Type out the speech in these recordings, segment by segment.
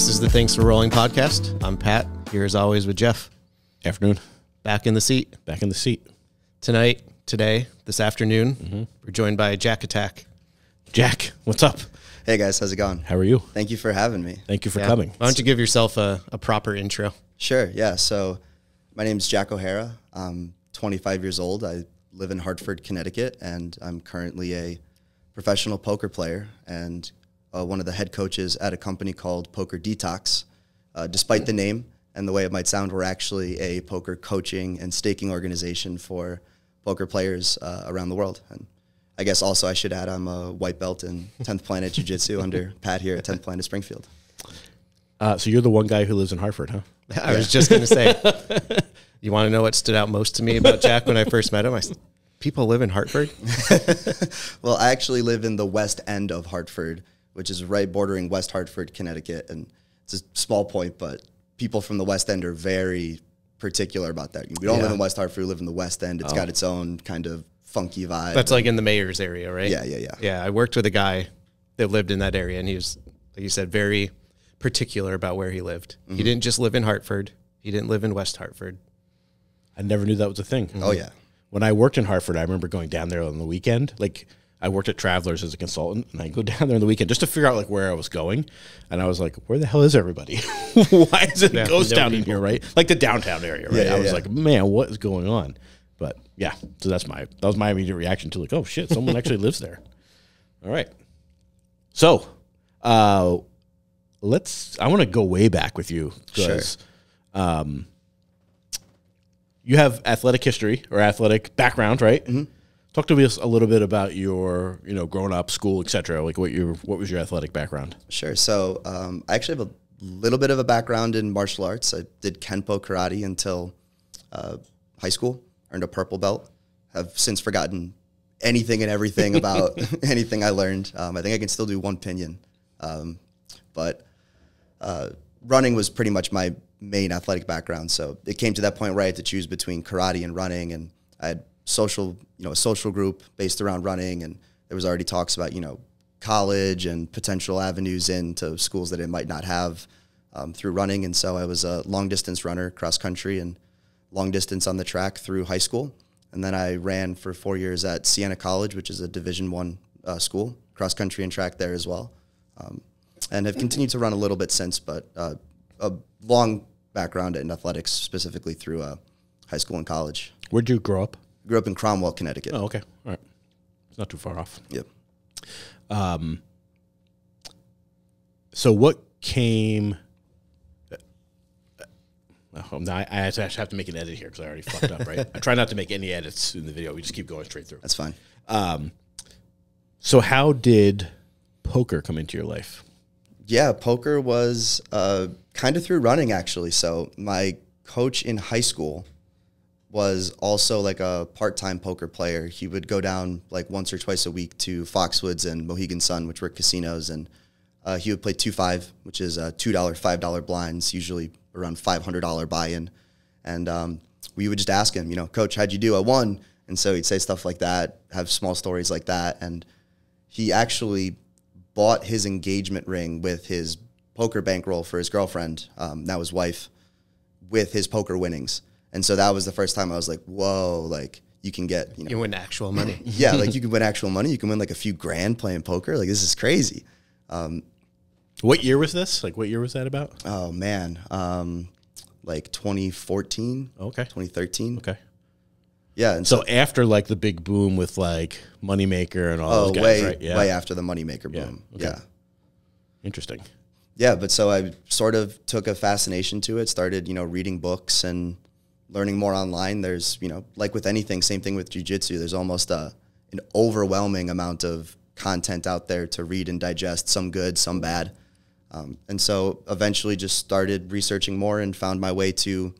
This is the Thanks for Rolling podcast. I'm Pat, here as always with Jeff. Afternoon. Back in the seat. Back in the seat. Today, this afternoon, we're joined by Jack Attack. Jack, what's up? Hey guys, how's it going? How are you? Thank you for having me. Thank you for coming. Why don't you give yourself a proper intro? Sure, yeah. So my name's Jack O'Hara. I'm 25 years old. I live in Hartford, Connecticut, and I'm currently a professional poker player and one of the head coaches at a company called Poker Detox. Despite the name and the way it might sound, we're actually a poker coaching and staking organization for poker players around the world. And I guess also I should add I'm a white belt in 10th Planet Jiu-Jitsu under Pat here at 10th Planet Springfield. So you're the one guy who lives in Hartford, huh? I was just going to say, you want to know what stood out most to me about Jack when I first met him? I said, people live in Hartford? Well, I actually live in the west end of Hartford, which is right bordering West Hartford, Connecticut. And it's a small point, but people from the west end are very particular about that. We don't live in West Hartford, we live in the west end. It's got its own kind of funky vibe. That's like in the mayor's area, right? Yeah. Yeah, I worked with a guy that lived in that area, and he was, like you said, very particular about where he lived. He didn't just live in Hartford. He didn't live in West Hartford. I never knew that was a thing. Oh, yeah. When I worked in Hartford, I remember going down there on the weekend. Like, I worked at Travelers as a consultant, and I go down there on the weekend just to figure out like where I was going. And I was like, where the hell is everybody? Why is it a ghost town in here, right? Like the downtown area, right? I was like, man, what is going on? But yeah, so that was my immediate reaction to like, oh shit, someone actually lives there. All right. So I want to go way back with you because you have athletic history or athletic background, right? Mm-hmm. Talk to us a little bit about your, growing up, school, et cetera. Like what was your athletic background? Sure. So I actually have a little bit of a background in martial arts. I did Kenpo karate until high school, earned a purple belt. Have since forgotten anything and everything about anything I learned. I think I can still do one pinyin. But running was pretty much my main athletic background. So it came to that point where I had to choose between karate and running, and I had a social group based around running, and there was already talks about, college and potential avenues into schools that it might not have through running. And so I was a long distance runner, cross country and long distance on the track through high school. And then I ran for 4 years at Siena College, which is a Division I school, cross country and track there as well. And have continued to run a little bit since, but a long background in athletics, specifically through high school and college. Where'd you grow up? Grew up in Cromwell, Connecticut. Oh, okay. All right. It's not too far off. Yep. So what came... I actually have to make an edit here because I already fucked up, right? I try not to make any edits in the video. We just keep going straight through. That's fine. So how did poker come into your life? Yeah, poker was kind of through running, actually. So my coach in high school was also like a part-time poker player. He would go down like once or twice a week to Foxwoods and Mohegan Sun, which were casinos, and he would play 2-5, which is $2, $5 blinds, usually around $500 buy-in. And we would just ask him, Coach, how'd you do? I won. And so he'd say stuff like that, have small stories like that. And he actually bought his engagement ring with his poker bankroll for his girlfriend, now his wife, with his poker winnings. And so that was the first time I was like, whoa, like you can get, You win actual money. Yeah, like you can win actual money. You can win like a few grand playing poker. Like this is crazy. What year was this? Like what year was that about? Oh man, like 2014. Okay. 2013. Okay. Yeah. And so after like the big boom with like Moneymaker and all those guys, right? Yeah. Way after the Moneymaker boom. Okay. Yeah. Interesting. Yeah, but so I sort of took a fascination to it, started, reading books and learning more online. There's, like with anything, same thing with jiu-jitsu, there's almost an overwhelming amount of content out there to read and digest, some good, some bad. And so eventually just started researching more and found my way to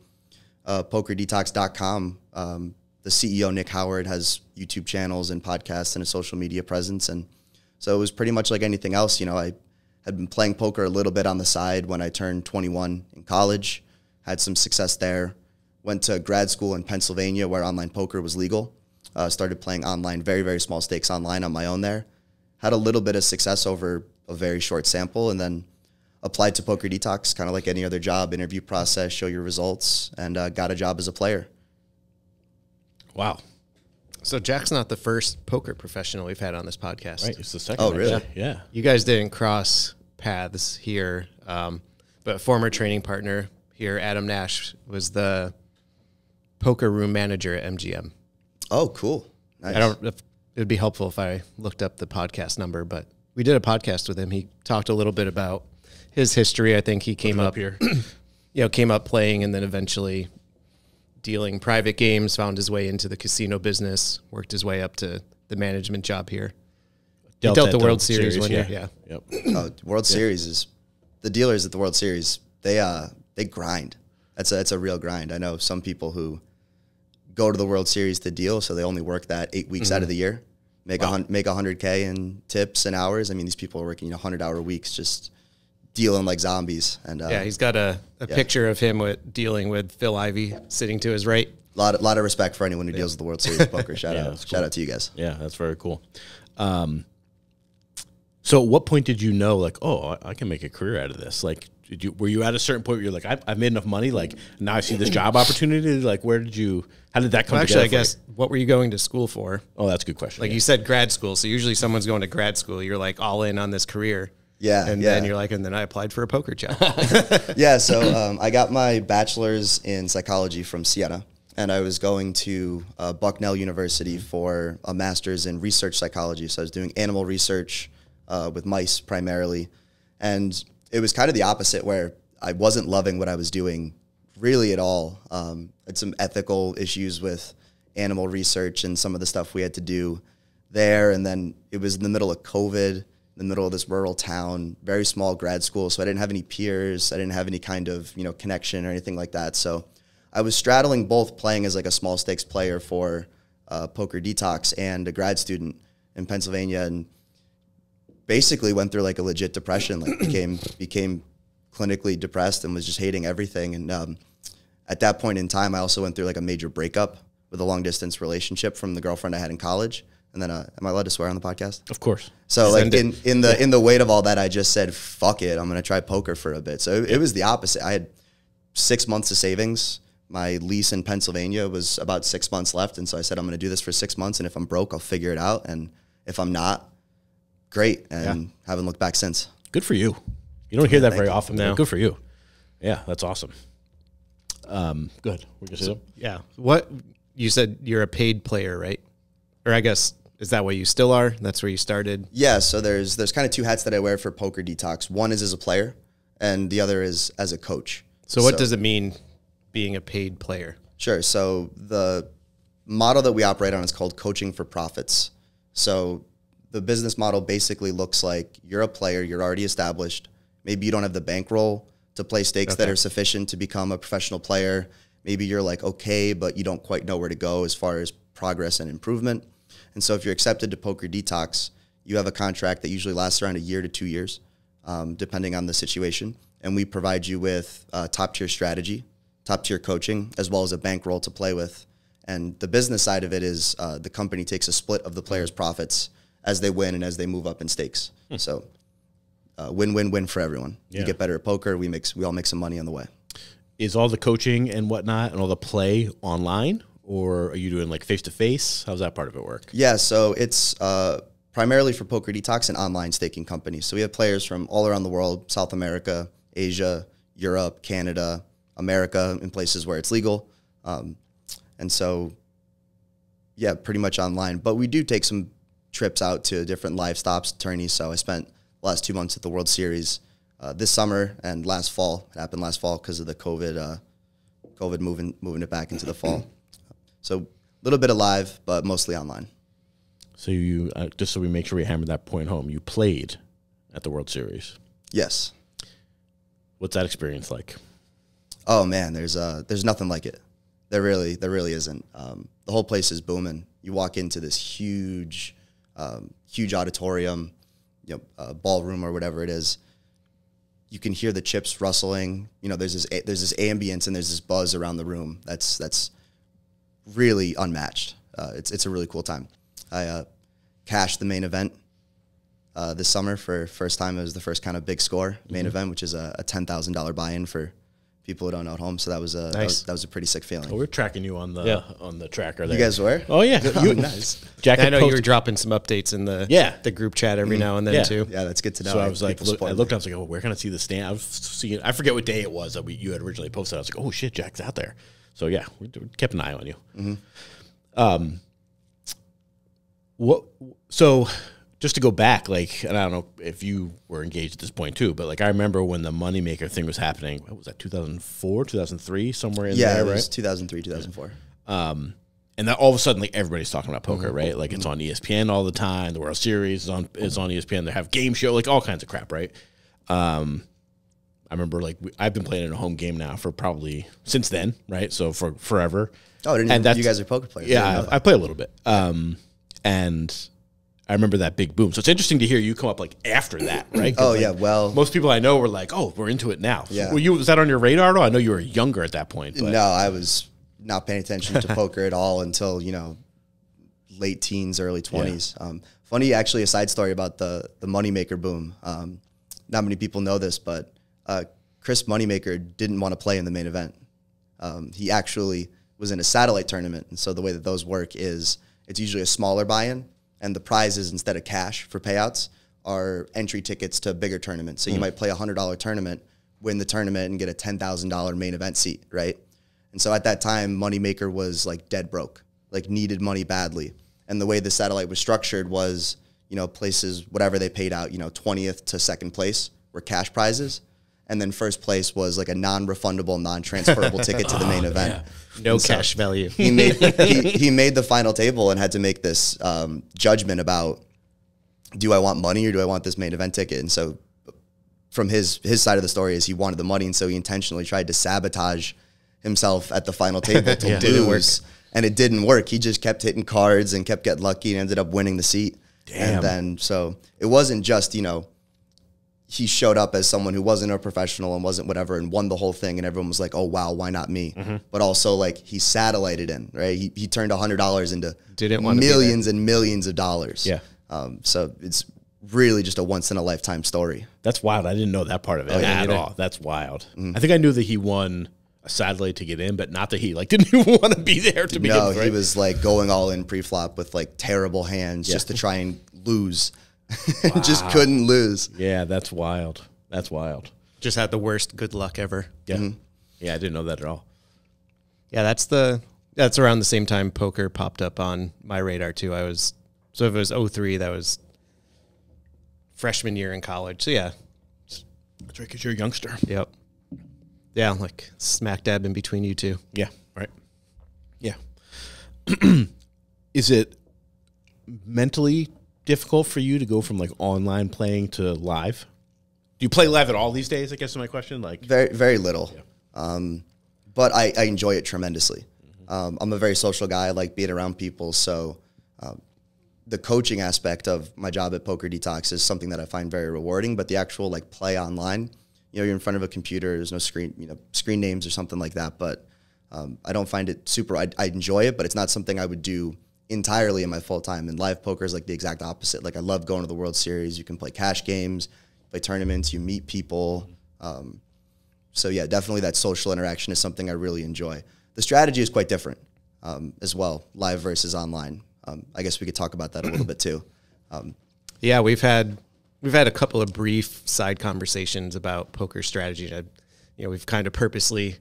pokerdetox.com. The CEO, Nick Howard, has YouTube channels and podcasts and a social media presence. And so it was pretty much like anything else. I had been playing poker a little bit on the side when I turned 21 in college, had some success there, went to grad school in Pennsylvania where online poker was legal, started playing online, very, very small stakes online on my own there, had a little bit of success over a very short sample, and then applied to Poker Detox, kind of like any other job, interview process, show your results, and got a job as a player. Wow. So Jack's not the first poker professional we've had on this podcast. Right. It's the second. Oh, really? Actually. Yeah. You guys didn't cross paths here, but former training partner here, Adam Nash, was the poker room manager at MGM. Oh, cool. Nice. It would be helpful if I looked up the podcast number, but we did a podcast with him. He talked a little bit about his history. I think he came up here. Came up playing and then eventually dealing private games, found his way into the casino business, worked his way up to the management job here. He dealt the World Series one year. Yeah. Yep. World Series is the dealers at the World Series. They grind. It's a real grind. I know some people who go to the World Series to deal, so they only work that 8 weeks out of the year, make $100K in tips and hours. I mean, these people are working 100-hour weeks just dealing like zombies. And he's got a picture of him dealing with Phil Ivey sitting to his right. Lot of respect for anyone who deals with the World Series of poker. Shout out to you guys. Yeah, that's very cool. So at what point did you know, like, oh, I can make a career out of this? Like, were you at a certain point where you're like, I've made enough money, like, now I see this job opportunity? Like, how did that come together? Actually, I guess, what were you going to school for? Oh, that's a good question. Like you said, grad school. So usually someone's going to grad school. You're like all in on this career. Yeah. And then you're like, and then I applied for a poker job. Yeah. So I got my bachelor's in psychology from Siena, and I was going to Bucknell University for a master's in research psychology. So I was doing animal research with mice primarily. And it was kind of the opposite, where I wasn't loving what I was doing really at all. I had some ethical issues with animal research and some of the stuff we had to do there. And then it was in the middle of COVID, in the middle of this rural town, very small grad school. So I didn't have any peers. I didn't have any kind of, connection or anything like that. So I was straddling both, playing as like a small stakes player for Poker Detox and a grad student in Pennsylvania, and basically went through like a legit depression, like became clinically depressed and was just hating everything. And at that point in time, I also went through like a major breakup with a long distance relationship from the girlfriend I had in college. And then, am I allowed to swear on the podcast? Of course. So like in the weight of all that, I just said, fuck it, I'm going to try poker for a bit. So it was the opposite. I had 6 months of savings. My lease in Pennsylvania was about 6 months left. And so I said, I'm going to do this for 6 months. And if I'm broke, I'll figure it out. And if I'm not, great. And haven't looked back since. Good for you. You don't hear that very often. No. Good for you. Yeah, that's awesome. Good. We're just Yeah. What you said, you're a paid player, right? Or I guess, is that what you still are? That's where you started? Yeah. So there's kind of two hats that I wear for Poker Detox. One is as a player, and the other is as a coach. So what does it mean being a paid player? Sure. So the model that we operate on is called coaching for profits. So the business model basically looks like you're a player, you're already established. Maybe you don't have the bankroll to play stakes that are sufficient to become a professional player. Maybe you're like, okay, but you don't quite know where to go as far as progress and improvement. And so if you're accepted to Poker Detox, you have a contract that usually lasts around a year to 2 years, depending on the situation. And we provide you with top-tier strategy, top-tier coaching, as well as a bankroll to play with. And the business side of it is the company takes a split of the players' profits as they win and as they move up in stakes. So win-win-win for everyone. Yeah. You get better at poker, we all make some money on the way. Is all the coaching and whatnot and all the play online, or are you doing like face-to-face? How's that part of it work? Yeah, so it's primarily for Poker Detox and online staking companies. So we have players from all around the world, South America, Asia, Europe, Canada, America, in places where it's legal. And so, yeah, pretty much online. But we do take some trips out to different live stops, tourneys. So I spent the last 2 months at the World Series this summer and last fall. It happened last fall because of the COVID moving it back into the fall. So a little bit of live, but mostly online. So you, just so we make sure we hammer that point home, you played at the World Series. Yes. What's that experience like? Oh man, there's nothing like it. There really isn't. The whole place is booming. You walk into this huge auditorium, ballroom or whatever it is. You can hear the chips rustling. There's this ambience and there's this buzz around the room. That's really unmatched. It's a really cool time. I cashed the main event. this summer for first time. It was the first kind of big score main event, which is a $10,000 buy-in for people who don't know at home. So that was a nice. that was a pretty sick feeling. Well, we're tracking you on the tracker there. You guys were? Oh yeah, Nice. Jack, I know you were dropping some updates in the group chat every now and then too. Yeah, that's good to know. So I was like, I looked, I was like, oh, where can I see the stand? I was seeing, I forget what day it was that you had originally posted. I was like, oh shit, Jack's out there. So yeah, we kept an eye on you. So just to go back, like, and I don't know if you were engaged at this point too, but like I remember when the Moneymaker thing was happening. What was that? 2004, 2003, somewhere in there, right? Yeah, it was 2003, 2004. And then all of a sudden, like everybody's talking about poker, right? Like it's on ESPN all the time. The World Series is on ESPN. They have game show, like all kinds of crap, right? I remember like I've been playing in a home game now for probably since then, right? So for forever. Oh, you guys are poker players? Yeah, I play a little bit. And I remember that big boom. So it's interesting to hear you come up like after that, right? Oh like, yeah, well, most people I know were like, "Oh, we're into it now." Yeah. So was that on your radar at all? I know you were younger at that point. But. No, I was not paying attention to poker at all until late teens, early 20s. Yeah. Funny, actually, a side story about the Moneymaker boom. Not many people know this, but Chris Moneymaker didn't want to play in the main event. He actually was in a satellite tournament, and so the way that those work is it's usually a smaller buy-in, and the prizes, instead of cash for payouts, are entry tickets to bigger tournaments. So you might play a $100 tournament, win the tournament, and get a $10,000 main event seat, right? And so at that time, Moneymaker was like dead broke, like needed money badly. And the way the satellite was structured was, places, whatever they paid out, 20th to second place were cash prizes. And then first place was like a non-refundable, non-transferable ticket to the main event. Yeah. No cash value. He made the final table and had to make this judgment about, do I want money or do I want this main event ticket? And so from his side of the story is he wanted the money, and so he intentionally tried to sabotage himself at the final table to lose. And it didn't work. He just kept hitting cards and kept getting lucky and ended up winning the seat. Damn. And then, so it wasn't just, he showed up as someone who wasn't a professional and wasn't whatever and won the whole thing, and everyone was like, oh, wow, why not me? But also, like, he satellited in, right? He turned $100 into millions and millions of dollars. Yeah. So it's really just a once-in-a-lifetime story. That's wild. I didn't know that part of it at all. That's wild. I think I knew that he won a satellite to get in, but not that he didn't even want to be there to begin with. No, he was like going all in pre-flop with like terrible hands just to try and lose. Wow. Just couldn't lose. Yeah, that's wild. That's wild. Just had the worst good luck ever. Yeah. Yeah, I didn't know that at all. Yeah, that's around the same time poker popped up on my radar too. So if it was 03, that was freshman year in college. So yeah. That's right, because you're a youngster. Yep. Yeah, like smack dab in between you two. Yeah, right. Yeah. Is it mentally difficult for you to go from like online playing to live? Do you play live at all these days? I guess is my question. Like very, very little. Yeah. But I enjoy it tremendously. I'm a very social guy. I like being around people. So the coaching aspect of my job at Poker Detox is something that I find very rewarding. But the actual like play online, you're in front of a computer. There's no screen, screen names or something like that. But I don't find it super. I enjoy it, but it's not something I would do entirely in my full time. And live poker is like the exact opposite. Like I love going to the World Series. You can play cash games, play tournaments, you meet people. So yeah, definitely that social interaction is something I really enjoy. The strategy is quite different as well, live versus online. I guess we could talk about that a little bit too. Yeah, we've had a couple of brief side conversations about poker strategy. We've kind of purposely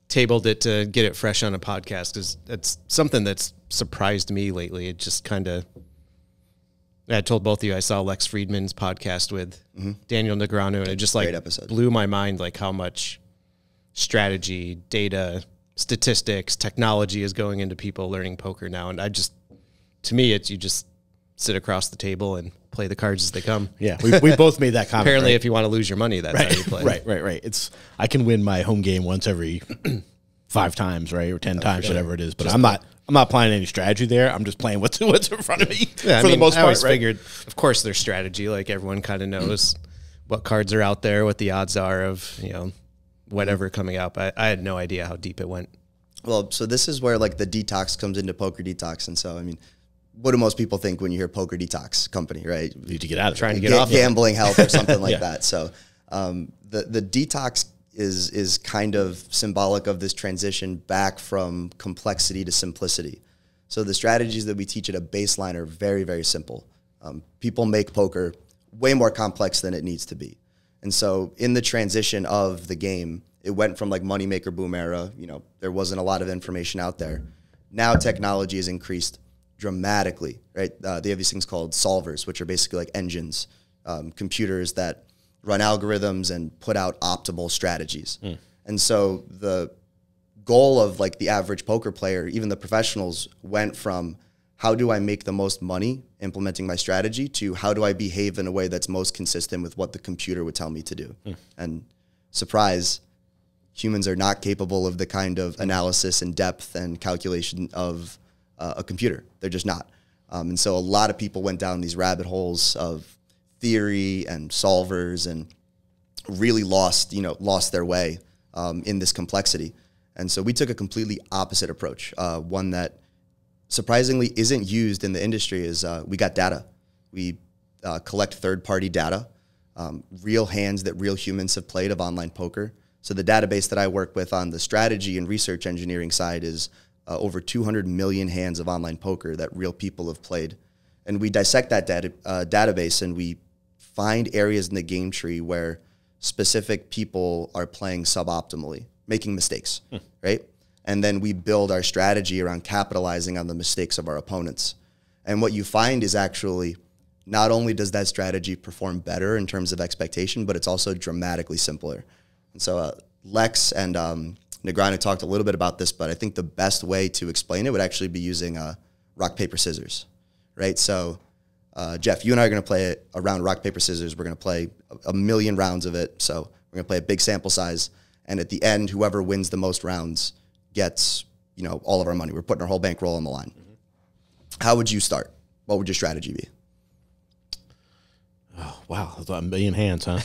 tabled it to get it fresh on a podcast because it's something that's surprised me lately. It just kind of, I told both of you, I saw Lex Friedman's podcast with Daniel Negreanu, and it just like blew my mind, like how much strategy, data, statistics, technology is going into people learning poker now. And to me, it's you just sit across the table and play the cards as they come. Yeah, we both made that comment. Apparently, right? if you want to lose your money, that's how you play. Right. I can win my home game once every 5 times, right, or 10 times, whatever it is. But I'm not applying any strategy there. I'm just playing what's in front of me. Yeah, the most part, I always figured, of course, there's strategy. Like everyone kind of knows what cards are out there, what the odds are of whatever coming out. But I had no idea how deep it went. Well, so this is where like the detox comes into Poker Detox, and so I mean, what do most people think when you hear poker detox company, right? You need to get out of it. Trying to get off gambling health or something like that. So the detox is kind of symbolic of this transition back from complexity to simplicity. So the strategies that we teach at a baseline are very, very simple. People make poker way more complex than it needs to be. And so in the transition of the game, it went from like moneymaker boom era, you know, there wasn't a lot of information out there. Now technology has increased dramatically, right? They have these things called solvers, which are basically like engines, computers that run algorithms and put out optimal strategies. And so the goal of like the average poker player, even the professionals, went from how do I make the most money implementing my strategy to how do I behave in a way that's most consistent with what the computer would tell me to do. And surprise, humans are not capable of the kind of analysis and depth and calculation of a computer. They're just not. And so a lot of people went down these rabbit holes of theory and solvers and really lost their way in this complexity. And so we took a completely opposite approach, one that surprisingly isn't used in the industry. Is we got data. We collect third-party data, real hands that real humans have played of online poker. So the database that I work with on the strategy and research engineering side is over 200 million hands of online poker that real people have played. And we dissect that database and we find areas in the game tree where specific people are playing suboptimally, making mistakes, right? And then we build our strategy around capitalizing on the mistakes of our opponents. And what you find is actually not only does that strategy perform better in terms of expectation, but it's also dramatically simpler. And so Lex and Negrano talked a little bit about this, but I think the best way to explain it would actually be using rock, paper, scissors, right? So Jeff, you and I are going to play a round of rock, paper, scissors. We're going to play a million rounds of it. So we're going to play a big sample size. And at the end, whoever wins the most rounds gets, you know, all of our money. We're putting our whole bankroll on the line. How would you start? What would your strategy be? Oh, wow. That's a million hands, huh?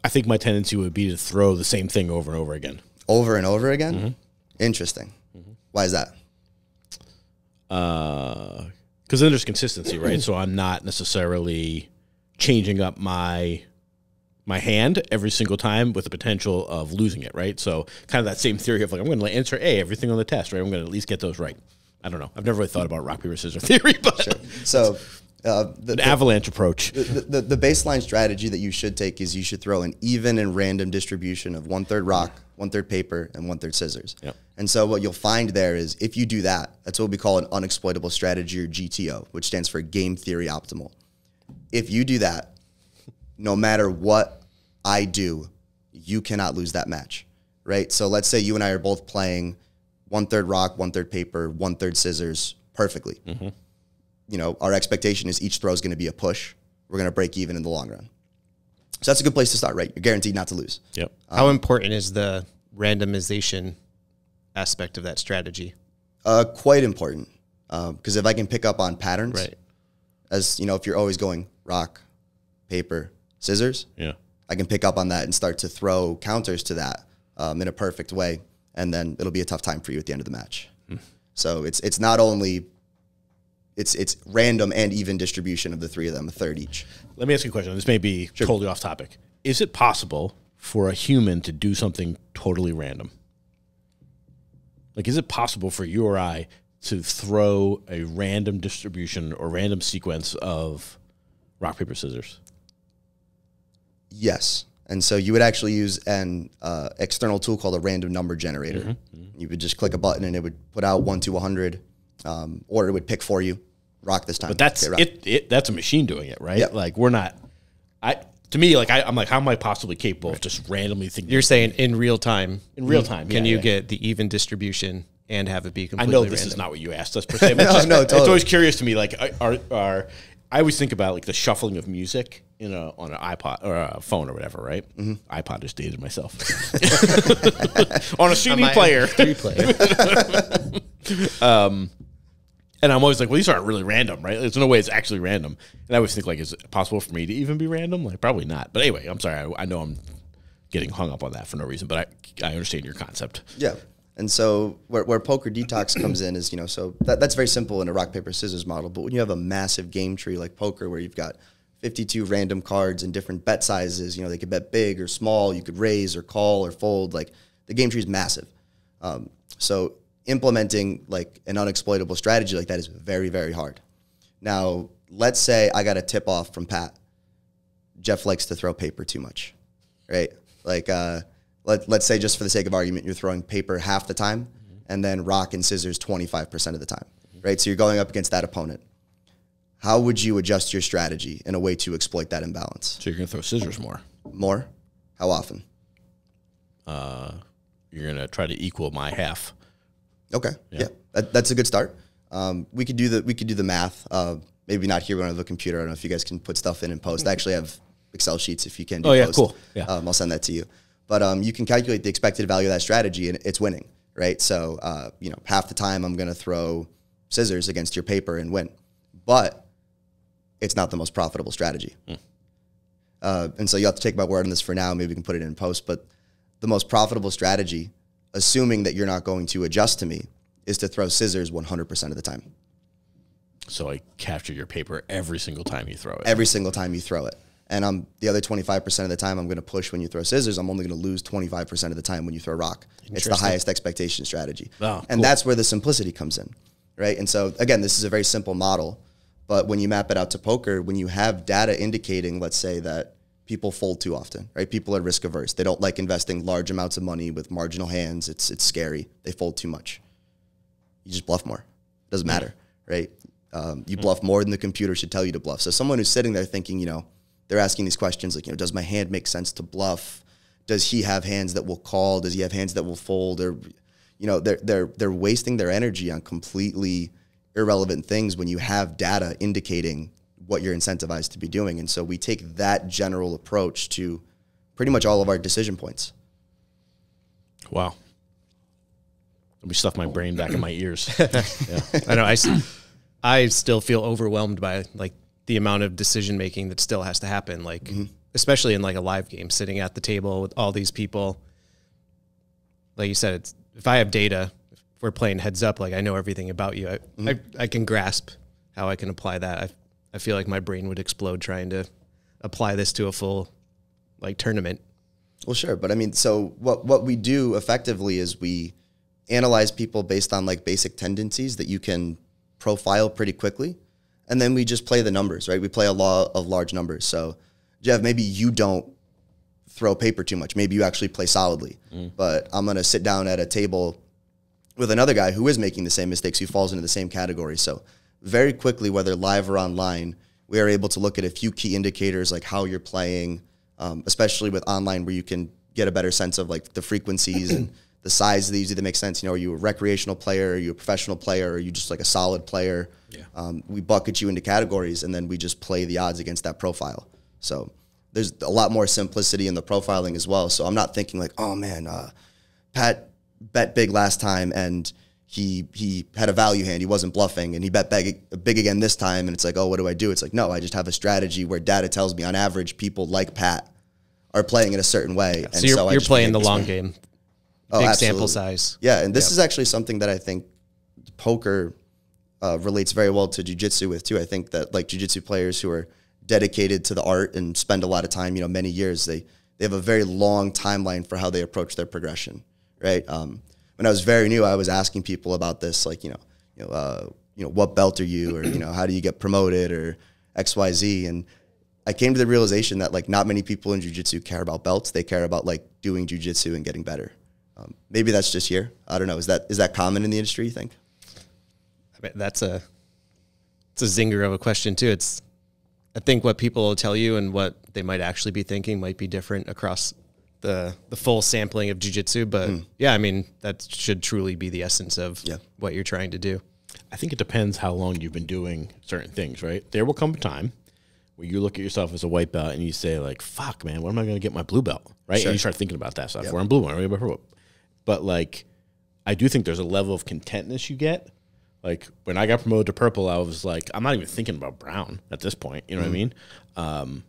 I think my tendency would be to throw the same thing over and over again. Over and over again? Interesting. Why is that? Because then there's consistency, right? So I'm not necessarily changing up my hand every single time with the potential of losing it, right? So kind of that same theory of like, I'm going to answer A, everything on the test, right? I'm going to at least get those right. I don't know. I've never really thought about rock, paper, scissors theory, but sure. So an avalanche approach. The baseline strategy that you should take is you should throw an even and random distribution of 1/3 rock, 1/3 paper, and 1/3 scissors. Yep. And so what you'll find there is if you do that, that's what we call an unexploitable strategy, or GTO, which stands for game theory optimal. If you do that, no matter what I do, you cannot lose that match, right? So let's say you and I are both playing 1/3 rock, 1/3 paper, 1/3 scissors perfectly. You know, our expectation is each throw is going to be a push. We're going to break even in the long run. So that's a good place to start, right? You're guaranteed not to lose. Yep. How important is the randomization aspect of that strategy? Quite important. Because if I can pick up on patterns, right, as you know, if you're always going rock, paper, scissors, yeah, I can pick up on that and start to throw counters to that in a perfect way, and then it'll be a tough time for you at the end of the match. So it's not only it's random and even distribution of the three of them, 1/3 each. Let me ask you a question. This may be totally off topic. Is it possible for a human to do something totally random? Like, is it possible for you or I to throw a random distribution or random sequence of rock, paper, scissors? Yes. And so you would actually use an external tool called a random number generator. You would just click a button and it would put out 1 to 100, or it would pick for you. Rock this time. But that's that's a machine doing it, right? Yep. Like, we're not. To me, like I'm like, how am I possibly capable of just randomly thinking? You're saying in real time. In real time, can you get the even distribution and have it be completely I know this random? is not what you asked us per se. No, totally. It's always curious to me. Like, I always think about like the shuffling of music, you know, on an iPod or a phone or whatever, right? iPod, just dated myself. On a CD player. And I'm always like, well, these aren't really random, right? There's no way it's actually random. And I always think, like, is it possible for me to even be random? Like, probably not. But anyway, I'm sorry. I know I'm getting hung up on that for no reason, but I understand your concept. Yeah. And so where poker detox comes in is, so that's very simple in a rock, paper, scissors model. But when you have a massive game tree like poker where you've got 52 random cards and different bet sizes, they could bet big or small, you could raise or call or fold, like the game tree is massive. So implementing like an unexploitable strategy like that is very, very hard. Now, let's say I got a tip off from Pat. Jeff likes to throw paper too much, right? Like, let's say just for the sake of argument, you're throwing paper half the time and then rock and scissors 25% of the time, right? So you're going up against that opponent. How would you adjust your strategy in a way to exploit that imbalance? So you're going to throw scissors more. More? How often? You're going to try to equal my half. Okay. Yeah. That's a good start. We could do the math. Maybe not here when I have a computer. I don't know if you guys can put stuff in and post. I actually have Excel sheets if you can do post. Cool. Yeah. I'll send that to you. But you can calculate the expected value of that strategy, and it's winning, right? So, half the time I'm going to throw scissors against your paper and win. But it's not the most profitable strategy. And so you have to take my word on this for now. Maybe we can put it in post. But the most profitable strategy, assuming that you're not going to adjust to me, is to throw scissors 100% of the time. So I capture your paper every single time you throw it. Every single time you throw it. And the other 25% of the time I'm going to push when you throw scissors. I'm only going to lose 25% of the time when you throw rock. It's the highest expectation strategy. Oh, and that's where the simplicity comes in, right? And so, again, this is a very simple model. But when you map it out to poker, when you have data indicating, let's say, that people fold too often, right? People are risk averse. They don't like investing large amounts of money with marginal hands. It's scary. They fold too much. You just bluff more. Doesn't matter, right? You bluff more than the computer should tell you to bluff. So someone who's sitting there thinking, they're asking these questions like, does my hand make sense to bluff? Does he have hands that will call? Does he have hands that will fold? Or, they're wasting their energy on completely irrelevant things when you have data indicating what you're incentivized to be doing. And so we take that general approach to pretty much all of our decision points. Wow. Let me stuff my brain back in my ears. I know. I still feel overwhelmed by like the amount of decision making that still has to happen. Like, especially in like a live game, sitting at the table with all these people. Like you said, if I have data, if we're playing heads up, like I know everything about you. I can grasp how I can apply that. I feel like my brain would explode trying to apply this to a full like tournament. Well, sure. But I mean, so what we do effectively is we analyze people based on like basic tendencies that you can profile pretty quickly. And then we just play the numbers, right? We play a law of large numbers. So, Jeff, maybe you don't throw paper too much. Maybe you actually play solidly. But I'm going to sit down at a table with another guy who is making the same mistakes, who falls into the same category. So very quickly, whether live or online, we are able to look at a few key indicators like how you're playing, especially with online where you can get a better sense of like the frequencies and the size of these. Do they make sense? Are you a recreational player? Are you a professional player? Or are you just like a solid player? Yeah. We bucket you into categories, and then we just play the odds against that profile. So there's a lot more simplicity in the profiling as well. So I'm not thinking like, oh man, Pat bet big last time and he had a value hand. He wasn't bluffing, and he bet big again this time. And it's like, oh, what do I do? It's like, no, I just have a strategy where data tells me on average people like Pat are playing in a certain way. Yeah. So you're playing the long game. Big sample size. Yeah, and this is actually something that I think poker relates very well to jiu-jitsu with too. I think that like jiu-jitsu players who are dedicated to the art and spend a lot of time, many years, they have a very long timeline for how they approach their progression, right? When I was very new, I was asking people about this, like, what belt are you, or, how do you get promoted, or XYZ, and I came to the realization that like not many people in jiu-jitsu care about belts. They care about like doing jiu-jitsu and getting better. Maybe that's just here. I don't know. Is that common in the industry, you think? I mean, it's a zinger of a question too. I think what people will tell you and what they might actually be thinking might be different across the full sampling of jiu-jitsu. But yeah, I mean, that should truly be the essence of what you're trying to do. I think it depends how long you've been doing certain things, right? There will come a time where you look at yourself as a white belt and you say like, fuck, man, when am I going to get my blue belt, right? Sure. And you start thinking about that stuff. Yep. Where I'm blue, where I'm purple. But like, I do think there's a level of contentness you get. Like when I got promoted to purple, I was like, I'm not even thinking about brown at this point. You know what I mean?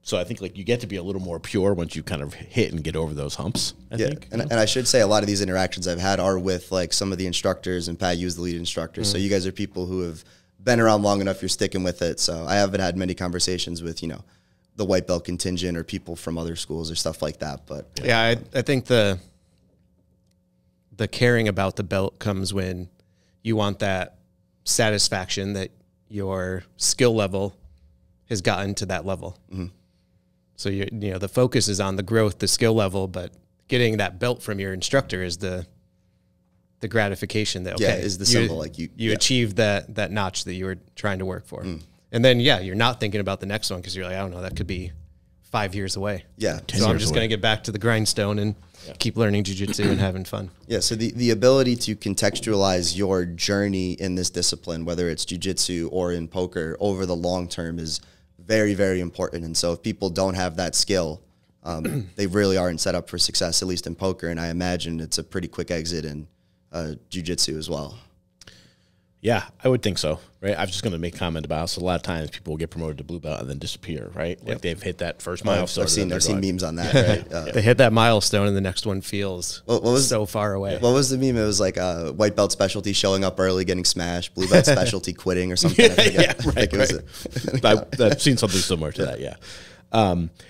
So I think like you get to be a little more pure once you kind of hit and get over those humps. I think. And I should say a lot of these interactions I've had are with like some of the instructors, and Pat, you as the lead instructor. So you guys are people who have been around long enough. You're sticking with it. So I haven't had many conversations with the white belt contingent or people from other schools or stuff like that. But yeah, I think the caring about the belt comes when you want that satisfaction that your skill level has gotten to that level. Mm-hmm. So the focus is on the growth, the skill level, but getting that belt from your instructor is the gratification that is the symbol. Like you achieved that notch that you were trying to work for. And then you're not thinking about the next one because you're like, I don't know, that could be 5 years away. Yeah. So I'm just going to get back to the grindstone and keep learning jiu-jitsu and having fun. Yeah, so the ability to contextualize your journey in this discipline, whether it's jiu-jitsu or in poker, over the long term is very, very important. And so if people don't have that skill, they really aren't set up for success, at least in poker. And I imagine it's a pretty quick exit in jiu-jitsu as well. Yeah, I would think so, right? I was just going to make a comment about so a lot of times people will get promoted to blue belt and then disappear, right? Like they've hit that first milestone. I've seen memes on that, right? They hit that milestone and the next one feels so far away. What was the meme? It was like white belt specialty showing up early, getting smashed, blue belt specialty quitting or something. I've seen something similar to that, yeah.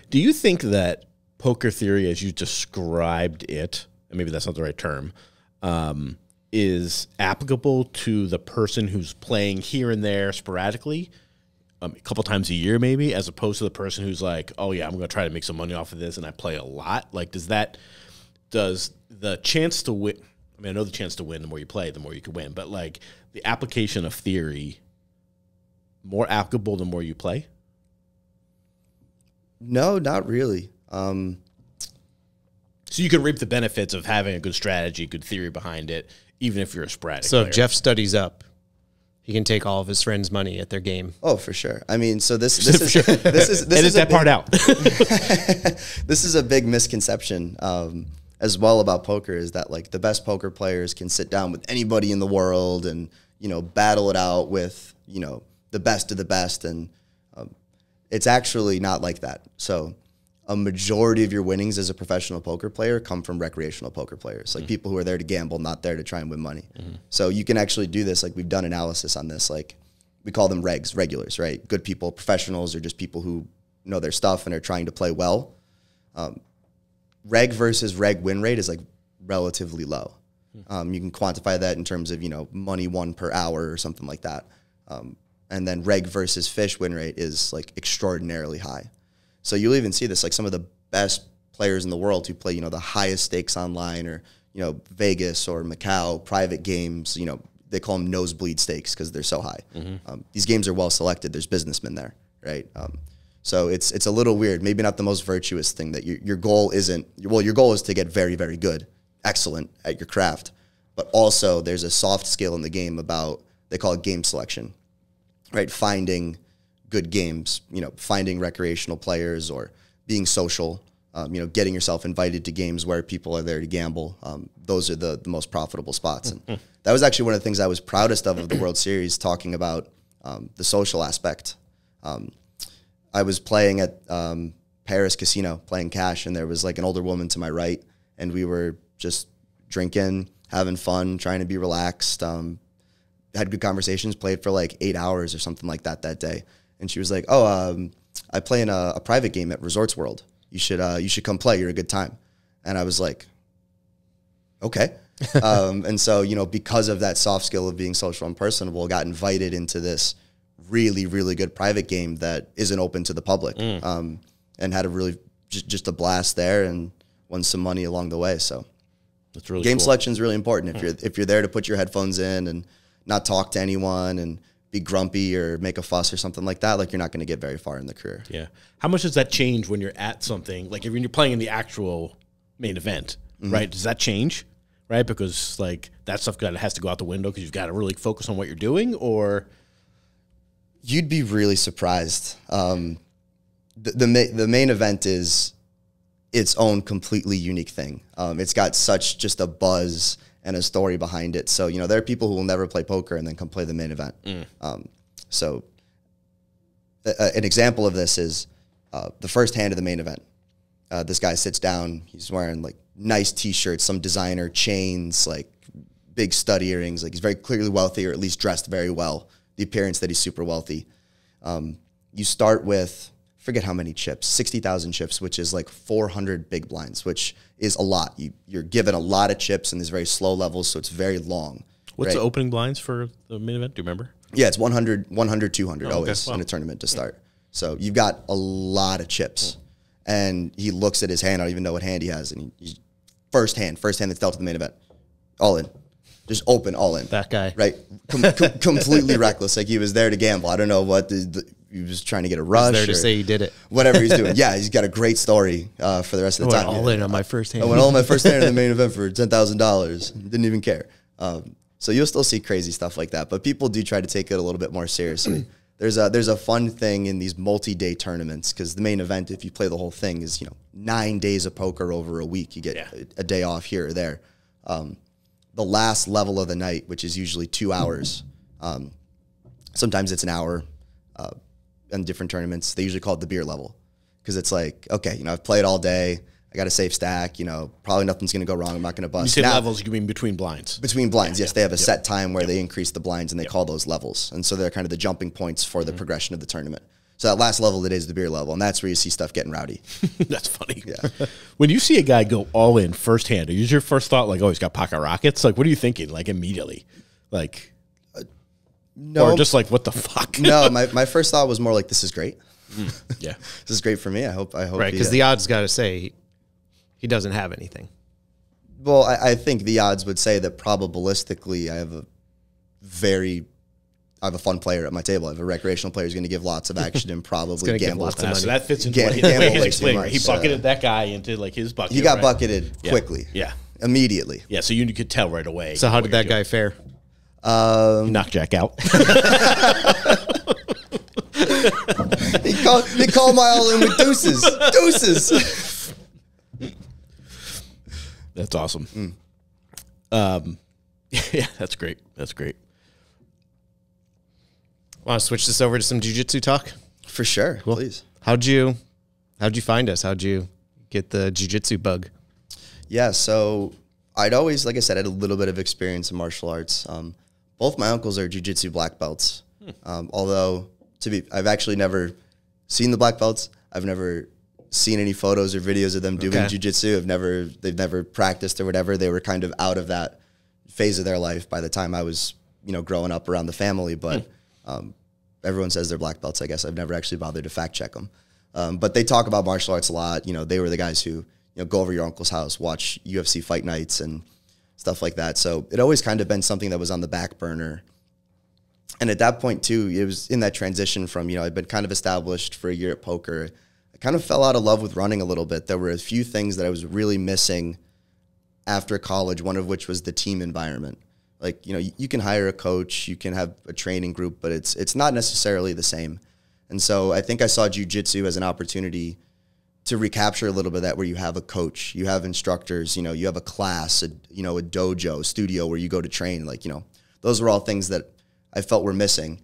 Do you think that poker theory, as you described it, and maybe that's not the right term, is applicable to the person who's playing here and there sporadically, a couple times a year maybe, as opposed to the person who's like, oh yeah, I'm going to try to make some money off of this and I play a lot? Like, does the chance to win, I mean, I know the chance to win, the more you play, the more you can win, but like the application of theory, more applicable the more you play? No, not really. So you can reap the benefits of having a good strategy, good theory behind it, even if you're a sporadic player. If Jeff studies up, he can take all of his friends' money at their game. Oh, for sure. I mean, so this is edit that part out. This is a big misconception as well about poker, is that like the best poker players can sit down with anybody in the world and battle it out with the best of the best, and it's actually not like that. So a majority of your winnings as a professional poker player come from recreational poker players, like people who are there to gamble, not there to try and win money. So you can actually do this. Like we've done analysis on this. Like we call them regulars, right? Good people, professionals, or just people who know their stuff and are trying to play well. Reg versus reg win rate is like relatively low. You can quantify that in terms of, money won per hour or something like that. And then reg versus fish win rate is like extraordinarily high. So you'll even see this, like some of the best players in the world who play, the highest stakes online, or, Vegas or Macau, private games, they call them nosebleed stakes because they're so high. These games are well selected. There's businessmen there, right? So it's a little weird, maybe not the most virtuous thing, that your goal isn't, your goal is to get very, very good, excellent at your craft. But also there's a soft skill in the game about, they call it game selection, right? Finding good games, finding recreational players, or being social, getting yourself invited to games where people are there to gamble. Those are the most profitable spots. And that was actually one of the things I was proudest of the World Series, talking about the social aspect. I was playing at Paris Casino, playing cash, and there was like an older woman to my right, and we were just drinking, having fun, trying to be relaxed, had good conversations, played for like 8 hours or something like that day. And she was like, oh, I play in a private game at Resorts World. You should come play. You're a good time. And I was like, okay. And so, because of that soft skill of being social and personable, got invited into this really, really good private game that isn't open to the public. And had a really, just a blast there, and won some money along the way. So that's really game cool. selection is really important. If you're there to put your headphones in and not talk to anyone and be grumpy or make a fuss or something like that, like you're not going to get very far in the career. Yeah. How much does that change when you're at something, like if you're playing in the actual main event, right? Does that change, right? Because like that stuff has to go out the window because you've got to really focus on what you're doing, or? You'd be really surprised. The main event is its own completely unique thing. It's got such just a buzz and a story behind it. So, there are people who will never play poker and then come play the main event. So an example of this is the first hand of the main event. This guy sits down. He's wearing like nice T-shirts, some designer chains, like big stud earrings. Like he's very clearly wealthy, or at least dressed very well. The appearance that he's super wealthy. You start with, forget how many chips, 60,000 chips, which is like 400 big blinds, which is a lot. You're given a lot of chips in these very slow levels, so it's very long. What's the opening blinds for the main event? Do you remember? Yeah, it's 100, 200 always in a tournament to start. So you've got a lot of chips. And he looks at his hand. I don't even know what hand he has. And he's first hand that's dealt to the main event. All in. Just open, all in. That guy. Right? Completely reckless. Like he was there to gamble. I don't know what he was trying to get a rush. He's there to say he did it. Whatever he's doing. Yeah, he's got a great story for the rest of the time. I went all in on my first hand. I went all in my first hand in the main event for $10,000. Didn't even care. So you'll still see crazy stuff like that. But people do try to take it a little bit more seriously. There's a fun thing in these multi-day tournaments, because the main event, if you play the whole thing, is 9 days of poker over a week. You get a day off here or there. The last level of the night, which is usually 2 hours, sometimes it's an hour. In different tournaments, they usually call it the beer level, because it's like, okay, I've played all day. I got a safe stack, probably nothing's going to go wrong. I'm not going to bust. You say levels, you mean between blinds? Between blinds, yes. They have a set time where they increase the blinds, and they call those levels. And so they're kind of the jumping points for the progression of the tournament. So that last level today is the beer level, and that's where you see stuff getting rowdy. That's funny. Yeah. When you see a guy go all in first hand, is your first thought like, oh, he's got pocket rockets? Like, what are you thinking, like, immediately? Like, no. Or just like, what the fuck? No, my first thought was more like, this is great. Yeah. This is great for me. I hope. Right, because the odds got to say he doesn't have anything. Well, I think the odds would say that probabilistically I have a fun player at my table. I have a recreational player who's going to give lots of action and probably gamble. So that fits into what he explained. He bucketed that guy into like his bucket. He got bucketed quickly. Yeah. Immediately. Yeah, so you could tell right away. So how did that guy fare? He knocked Jack out. He called my all in with deuces. Deuces. That's awesome. Yeah, that's great. That's great. Want to switch this over to some jiu-jitsu talk? For sure. Cool. Please. How'd you find us? How'd you get the jiu-jitsu bug? Yeah, so I'd always, like I said, I had a little bit of experience in martial arts. Both my uncles are jiu-jitsu black belts. Although I've actually never seen the black belts. I've never seen any photos or videos of them doing jiu-jitsu. They've never practiced or whatever. They were kind of out of that phase of their life by the time I was, growing up around the family. But everyone says they're black belts. I guess I've never actually bothered to fact check them. But they talk about martial arts a lot. They were the guys who, go over your uncle's house, watch UFC fight nights and stuff like that. So it always kind of been something that was on the back burner. And at that point too, it was in that transition from, I'd been kind of established for a year at poker. I kind of fell out of love with running a little bit. There were a few things that I was really missing after college, one of which was the team environment. Like, you can hire a coach, you can have a training group, but it's not necessarily the same. And so I think I saw jiu-jitsu as an opportunity to recapture a little bit of that, where you have a coach, you have instructors, you have a class, a dojo, a studio where you go to train. Like, those were all things that I felt were missing.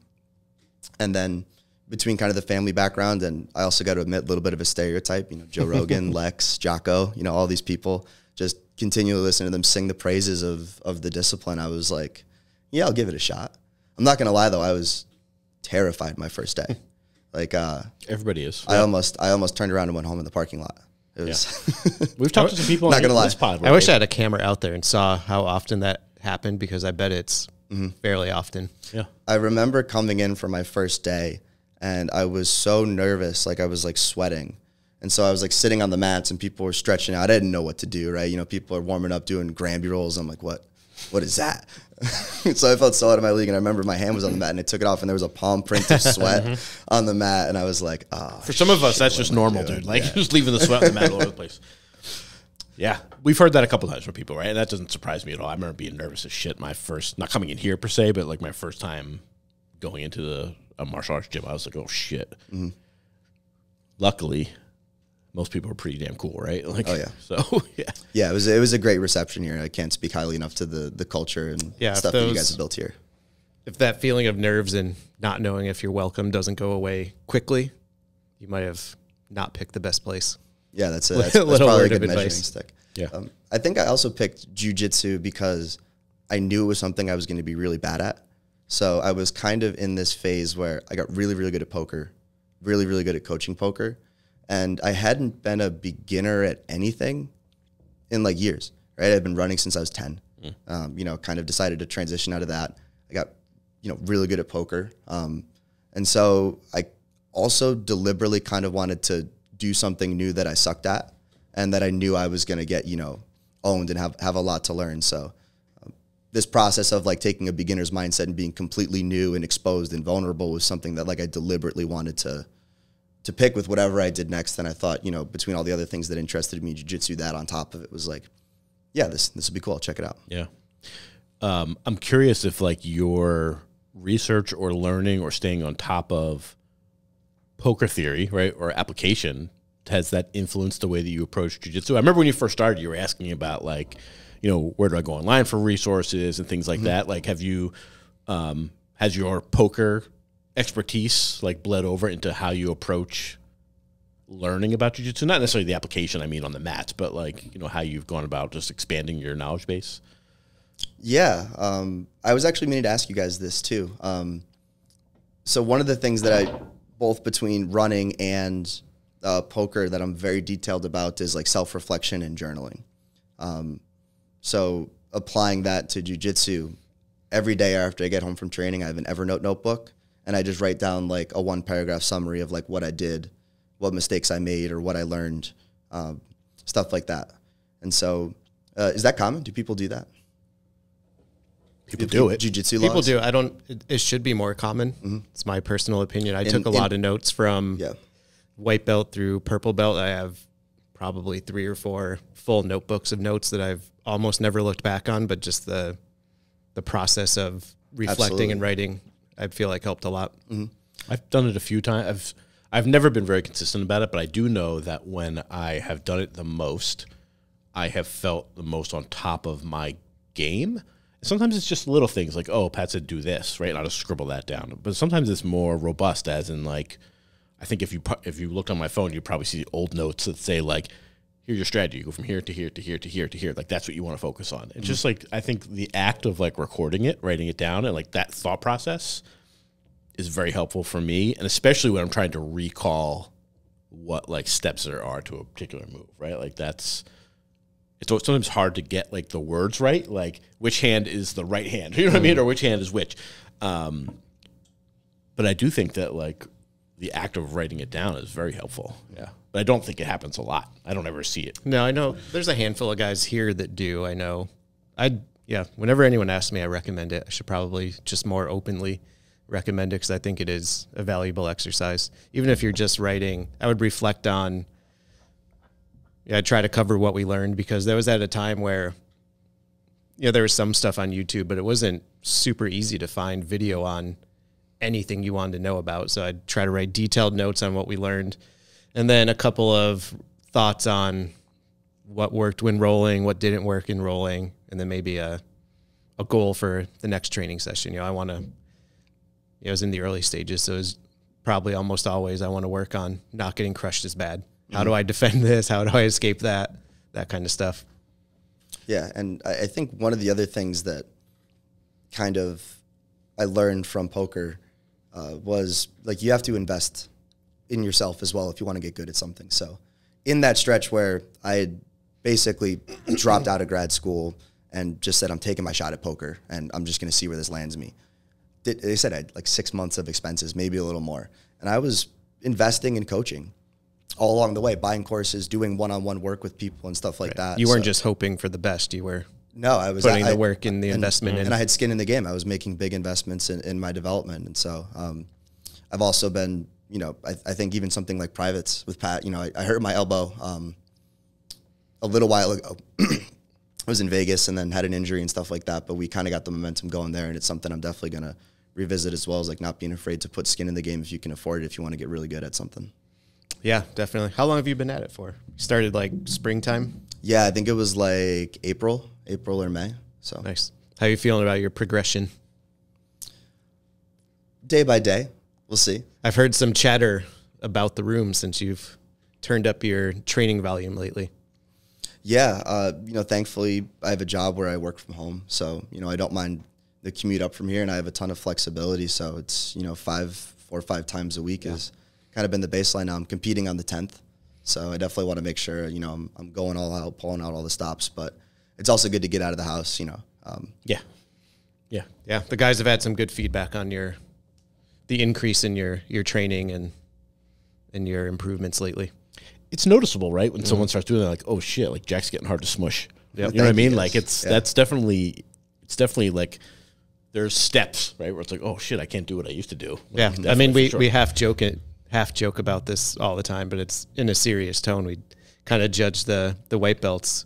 And then between kind of the family background, and I also got to admit a little bit of a stereotype, Joe Rogan, Lex, Jocko, all these people, just continually listening to them sing the praises of the discipline. I was like, yeah, I'll give it a shot. I'm not going to lie though. I was terrified my first day. Like, everybody is. I almost turned around and went home in the parking lot. It was, We've talked to some people. Not going to lie. Pod I wish I had a camera out there and saw how often that happened, because I bet it's fairly often. Yeah. I remember coming in for my first day, and I was so nervous, like I was like sweating. And so I was like sitting on the mats and people were stretching out. I didn't know what to do, right? People are warming up doing Granby rolls. I'm like, what is that? So I felt so out of my league. And I remember my hand was on the mat and I took it off and there was a palm print of sweat on the mat. And I was like, oh. For some of us, that's just normal, dude. Like just leaving the sweat on the mat all over the place. Yeah. We've heard that a couple times from people, right? And that doesn't surprise me at all. I remember being nervous as shit my first, not coming in here per se, but like my first time going into a martial arts gym. I was like, oh shit. Luckily, most people are pretty damn cool, right? Like, oh yeah. So yeah, yeah. It was a great reception here. I can't speak highly enough to the culture and stuff that you guys have built here. If that feeling of nerves and not knowing if you're welcome doesn't go away quickly, you might have not pick the best place. Yeah, that's Little probably word a good of measuring advice. stick. Yeah. I think I also picked jiu-jitsu because I knew it was something I was going to be really bad at. So I was kind of in this phase where I got really, really good at poker, really, really good at coaching poker. And I hadn't been a beginner at anything in like years, right? I've been running since I was 10, you know, kind of decided to transition out of that. I got, you know, really good at poker. And so I also deliberately kind of wanted to do something new that I sucked at and that I knew I was going to get, you know, owned and have a lot to learn. So this process of like taking a beginner's mindset and being completely new and exposed and vulnerable was something that like I deliberately wanted to pick with whatever I did next. And I thought, you know, between all the other things that interested me, jiu-jitsu, that on top of it was like, yeah, this would be cool. I'll check it out. Yeah. I'm curious if like your research or learning or staying on top of poker theory, right, or application, has that influenced the way that you approach jiu-jitsu? I remember when you first started, you were asking me about like, you know, where do I go online for resources and things like that? Like, have you, has your poker expertise like bled over into how you approach learning about jiu-jitsu? Not necessarily the application, I mean, on the mats, but like, you know, how you've gone about just expanding your knowledge base? Yeah. I was actually meaning to ask you guys this too. So one of the things that I, both between running and poker, that I'm very detailed about is like self-reflection and journaling. So applying that to jiu-jitsu, every day after I get home from training, I have an Evernote notebook, and I just write down like a 1-paragraph summary of like what I did, what mistakes I made, or what I learned, stuff like that. And so is that common? Do people do that? People do it. Jiu-jitsu People logs? do. I don't. It should be more common. It's my personal opinion. I took a lot of notes from white belt through purple belt. I have probably 3 or 4 full notebooks of notes that I've almost never looked back on. But just the process of reflecting and writing, I feel like helped a lot. I've done it a few times. I've never been very consistent about it, but I do know that when I have done it the most, I have felt the most on top of my game. Sometimes it's just little things like, oh, Pat said do this, right? And I'll just scribble that down. But sometimes it's more robust, as in like, I think if you looked on my phone, you'd probably see old notes that say like, here's your strategy. You go from here to here to here to here to here. Like that's what you want to focus on. It's just like, I think the act of like recording it, writing it down, and like that thought process is very helpful for me. And especially when I'm trying to recall what like steps there are to a particular move, right? Like it's sometimes hard to get like the words right, like which hand is the right hand, you know what I mean, or which hand is which. But I do think that like the act of writing it down is very helpful. Yeah, but I don't think it happens a lot. I don't ever see it. No, I know there's a handful of guys here that do. I know. Whenever anyone asks me, I recommend it. I should probably just more openly recommend it because I think it is a valuable exercise. Even if you're just writing, I would reflect on. I try to cover what we learned because that was at a time where, there was some stuff on YouTube, but it wasn't super easy to find video on anything you wanted to know about. So I'd try to write detailed notes on what we learned, and then a couple of thoughts on what worked when rolling, what didn't work in rolling, and then maybe a goal for the next training session. I want to, I was in the early stages, so it was probably almost always I want to work on not getting crushed as bad. How do I defend this? How do I escape that? That kind of stuff. Yeah, and I think one of the other things that kind of I learned from poker was like you have to invest in yourself as well if you want to get good at something. So in that stretch where I had basically dropped out of grad school and just said I'm taking my shot at poker and I'm just going to see where this lands me. They said I had like 6 months of expenses, maybe a little more. And I was investing in coaching all along the way, buying courses, doing one-on-one work with people and stuff like that. You weren't just hoping for the best. You were I was putting the work in the investment in. And I had skin in the game. I was making big investments in my development. And so I've also been, I think even something like privates with Pat, I hurt my elbow a little while ago. I was in Vegas and then had an injury and stuff like that, but we kind of got the momentum going there, and it's something I'm definitely going to revisit, as well as like not being afraid to put skin in the game if you can afford it, if you want to get really good at something. Yeah, definitely. How long have you been at it for? You started like springtime? Yeah, I think it was like April or May. So nice. How are you feeling about your progression? Day by day, we'll see. I've heard some chatter about the room since you've turned up your training volume lately? Yeah, thankfully I have a job where I work from home, so I don't mind the commute up from here, and I have a ton of flexibility. So it's 4 or 5 times a week has kind of been the baseline. Now I'm competing on the 10th, so I definitely want to make sure I'm going all out, pulling out all the stops. But it's also good to get out of the house. Yeah. The guys have had some good feedback on the increase in your training and your improvements lately. It's noticeable, right? When someone starts doing that, like, oh shit, like Jack's getting hard to smush. Yep. You know what I mean? Like that's definitely like there's steps, right? Where it's like, oh shit, I can't do what I used to do. Yeah. I mean, we half joke about this all the time, but it's in a serious tone. We kind of judge the white belts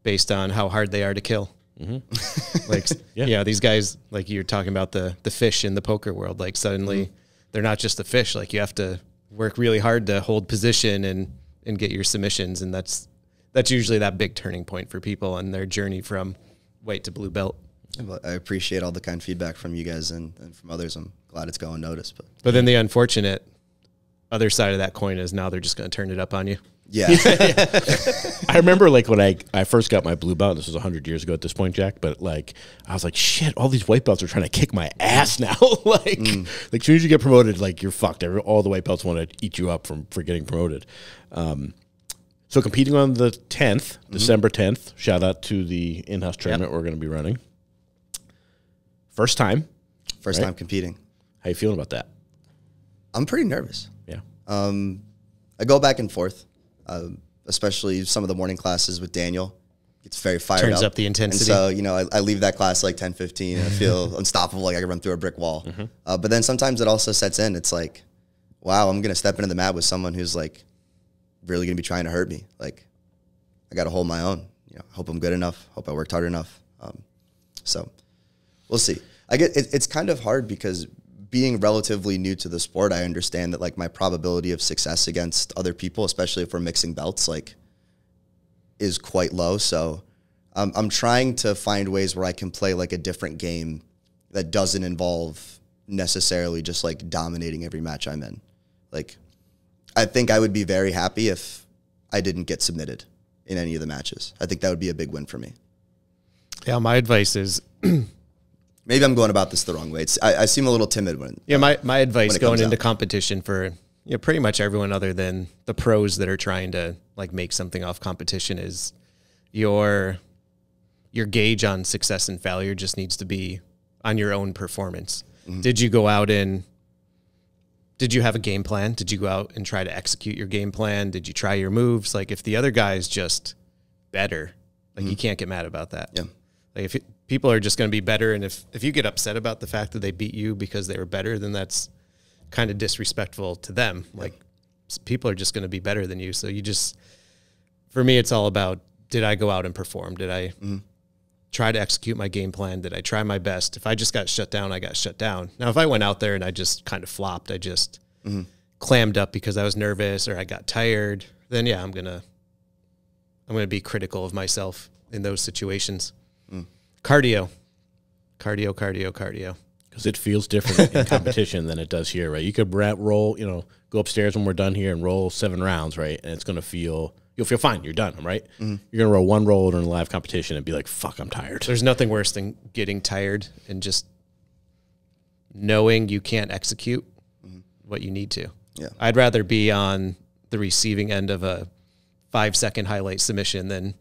based on how hard they are to kill. Mm-hmm. Like, these guys, like you're talking about the fish in the poker world, like suddenly they're not just a fish. Like you have to work really hard to hold position and get your submissions. And that's usually that big turning point for people on their journey from white to blue belt. I appreciate all the kind feedback from you guys and from others. I'm glad it's going noticed. But then the unfortunate other side of that coin is now they're just going to turn it up on you. Yeah. I remember like when I first got my blue belt, this was 100 years ago at this point, Jack, but like I was like, shit, all these white belts are trying to kick my ass now. Like as soon as you get promoted, like you're fucked. All the white belts want to eat you up for getting promoted. So competing on the 10th, December 10th, shout out to the in-house tournament we're going to be running. First time competing. How you feeling about that? I'm pretty nervous. Yeah. I go back and forth. Especially some of the morning classes with Daniel. It's very fired Turns up the intensity. And so, I leave that class like 10:15 and I feel unstoppable, like I can run through a brick wall. But then sometimes it also sets in. It's like, wow, I'm going to step into the mat with someone who's like really going to be trying to hurt me. Like I got to hold my own. Hope I'm good enough. Hope I worked hard enough. So we'll see. It's kind of hard because being relatively new to the sport, I understand that like my probability of success against other people, especially if we're mixing belts, like is quite low. So I'm trying to find ways where I can play like a different game that doesn't involve necessarily just like dominating every match I'm in. Like I think I would be very happy if I didn't get submitted in any of the matches. I think that would be a big win for me. Yeah, my advice is maybe I'm going about this the wrong way. I seem a little timid when. Yeah, my advice going into competition for pretty much everyone other than the pros that are trying to like make something off competition is your gauge on success and failure just needs to be on your own performance. Did you go out and did you have a game plan? Did you go out and try to execute your game plan? Did you try your moves? Like if the other guy is just better, like you can't get mad about that. Yeah. Like if people are just going to be better, and if you get upset about the fact that they beat you because they were better, then that's kind of disrespectful to them. Like people are just going to be better than you. So for me, it's all about, did I go out and perform? Did I try to execute my game plan? Did I try my best? If I just got shut down, I got shut down. Now, if I went out there and I just kind of flopped, I just clammed up because I was nervous or I got tired, then yeah, I'm going to be critical of myself in those situations. Cardio. Because it feels different in competition than it does here, right? You could roll, go upstairs when we're done here and roll 7 rounds, right? And it's going to you'll feel fine. You're done, right? You're going to roll 1 roll in a live competition and be like, fuck, I'm tired. There's nothing worse than getting tired and just knowing you can't execute what you need to. Yeah. I'd rather be on the receiving end of a 5-second highlight submission than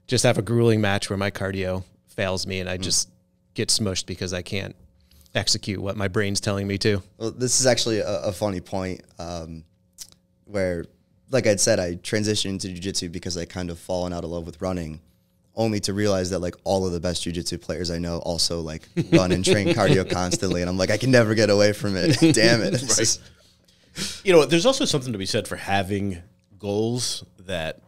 just have a grueling match where my cardio fails me and I just get smushed because I can't execute what my brain's telling me to. Well, this is actually a funny point where, like I'd said, I transitioned into jiu-jitsu because I kind of fallen out of love with running, only to realize that like all of the best jiu-jitsu players I know also like run and train cardio constantly. And I'm like, I can never get away from it. Damn it. Right. There's also something to be said for having goals that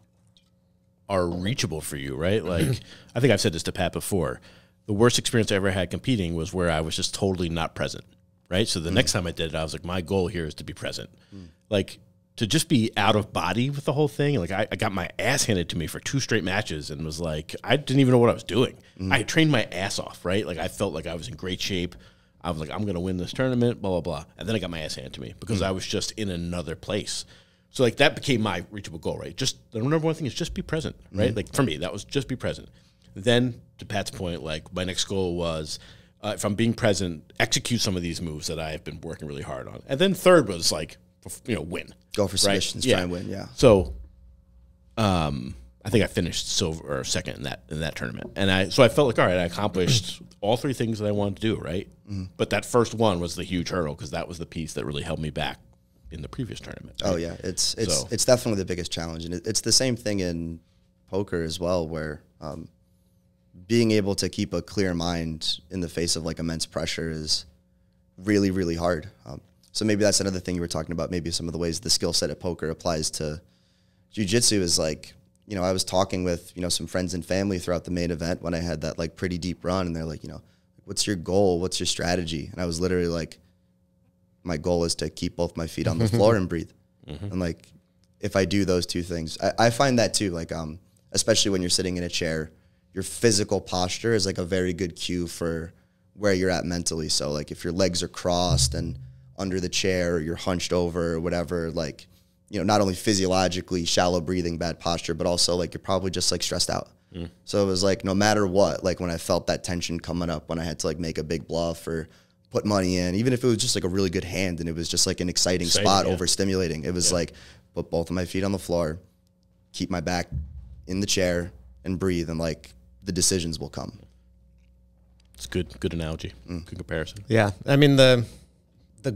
are reachable for you, right? Like, I think I've said this to Pat before. The worst experience I ever had competing was where I was just totally not present, right? So the next time I did it, I was like, my goal here is to be present. Like, to just be out of body with the whole thing. Like, I got my ass handed to me for 2 straight matches and was like, I didn't even know what I was doing. I trained my ass off, right? Like, I felt like I was in great shape. I was like, I'm going to win this tournament, blah, blah, blah. And then I got my ass handed to me because I was just in another place. So like that became my reachable goal, right? Just the number one thing is just be present, right? Like for me, that was just be present. Then to Pat's point, like my next goal was if I'm being present, execute some of these moves that I have been working really hard on. And then third was like, win. Go for submissions, try and win. Yeah. So, I think I finished silver or second in that tournament, and I felt like all right, I accomplished all three things that I wanted to do, right? But that first one was the huge hurdle because that was the piece that really held me back in the previous tournament. Right? Oh yeah, it's definitely the biggest challenge, and it's the same thing in poker as well, where being able to keep a clear mind in the face of like immense pressure is really, really hard. So maybe that's another thing you were talking about. Maybe some of the ways the skill set at poker applies to jiu-jitsu is like, I was talking with, some friends and family throughout the main event when I had that like pretty deep run, and they're like, what's your goal? What's your strategy? And I was literally like, my goal is to keep both my feet on the floor and breathe. And like, if I do those two things, I find that too, like, especially when you're sitting in a chair, your physical posture is like a very good cue for where you're at mentally. So like if your legs are crossed and under the chair or you're hunched over or whatever, like, not only physiologically shallow breathing, bad posture, but also like you're probably just like stressed out. So it was like no matter what, like when I felt that tension coming up, when I had to like make a big bluff or put money in, even if it was just like a really good hand and it was just like an exciting spot, overstimulating, it was like put both of my feet on the floor, keep my back in the chair and breathe, and like the decisions will come. It's good analogy, good comparison. Yeah, I mean the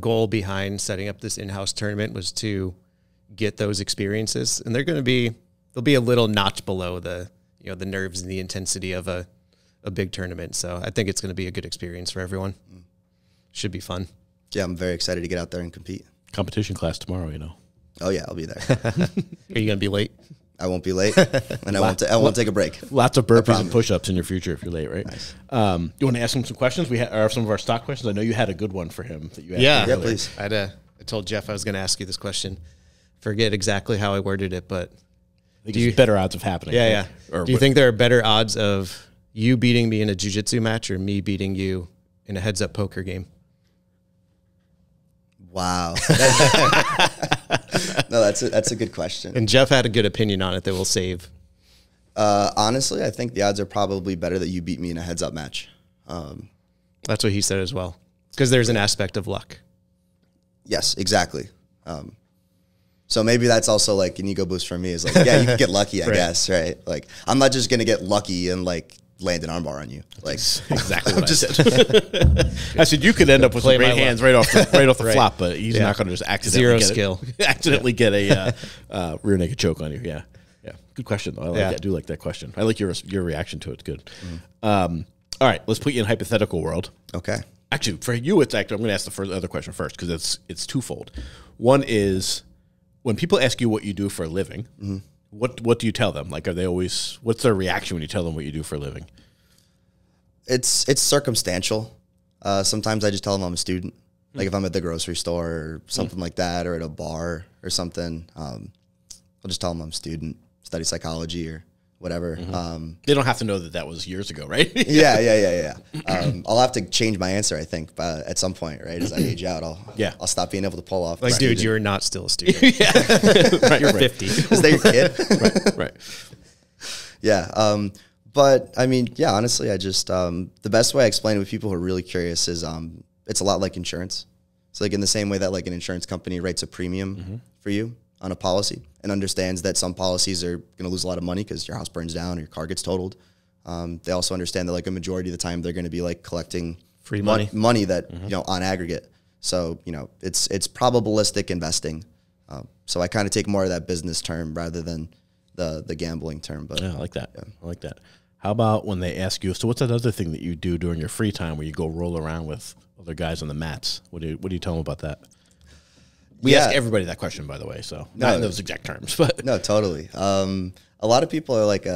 goal behind setting up this in-house tournament was to get those experiences, and they'll be a little notch below the the nerves and the intensity of a big tournament. So I think it's going to be a good experience for everyone. Should be fun. Yeah, I'm very excited to get out there and compete. Competition class tomorrow, Oh yeah, I'll be there. Are you going to be late? I won't be late, and I won't take a break. Lots of burpees and push-ups in your future if you're late, right? Nice. You want to ask him some questions? We have some of our stock questions. I know you had a good one for him that you asked. Yeah, please. I told Jeff I was going to ask you this question. Forget exactly how I worded it, but do you better odds of happening? Yeah. Do you think there are better odds of you beating me in a jiu-jitsu match or me beating you in a heads-up poker game? Wow. No, that's a good question. And Jeff had a good opinion on it that we'll save. Honestly, I think the odds are probably better that you beat me in a heads-up match. That's what he said as well, because there's an aspect of luck. Yes, exactly. So maybe that's also like an ego boost for me, is like, yeah, you can get lucky, I guess, right? Like, I'm not just going to get lucky and like land an armbar on you. Like, exactly what I said. I said you could end up with some great hands right off the flop, but he's not going to just accidentally get a rear naked choke on you. Yeah. Good question though. I do like that question. I like your reaction to it. It's good. All right, let's put you in hypothetical world. Okay. Actually, for you, I'm going to ask the other question first because it's twofold. One is, when people ask you what you do for a living, what do you tell them? Like, what's their reaction when you tell them what you do for a living? It's circumstantial. Sometimes I just tell them I'm a student. Like if I'm at the grocery store or something like that, or at a bar or something, I'll just tell them I'm a student, study psychology or whatever. They don't have to know that was years ago, right? Yeah. I'll have to change my answer, I think, at some point, right? As I age out, I'll stop being able to pull off. Like, dude, you're not still a student. Right, you're 50. Is that your kid? Right. Yeah. But I mean, yeah, honestly, I just, the best way I explain it with people who are really curious is, it's a lot like insurance. So like in the same way that like an insurance company writes a premium for you on a policy and understands that some policies are going to lose a lot of money because your house burns down or your car gets totaled. They also understand that like a majority of the time they're going to be like collecting free money that, on aggregate. So, it's probabilistic investing. So I kind of take more of that business term rather than the gambling term. But yeah, I like that. Yeah. I like that. How about when they ask you, so what's that other thing that you do during your free time where you go roll around with other guys on the mats? What do you tell them about that? We ask everybody that question, by the way, so not in those exact terms. But no, totally. A lot of people are like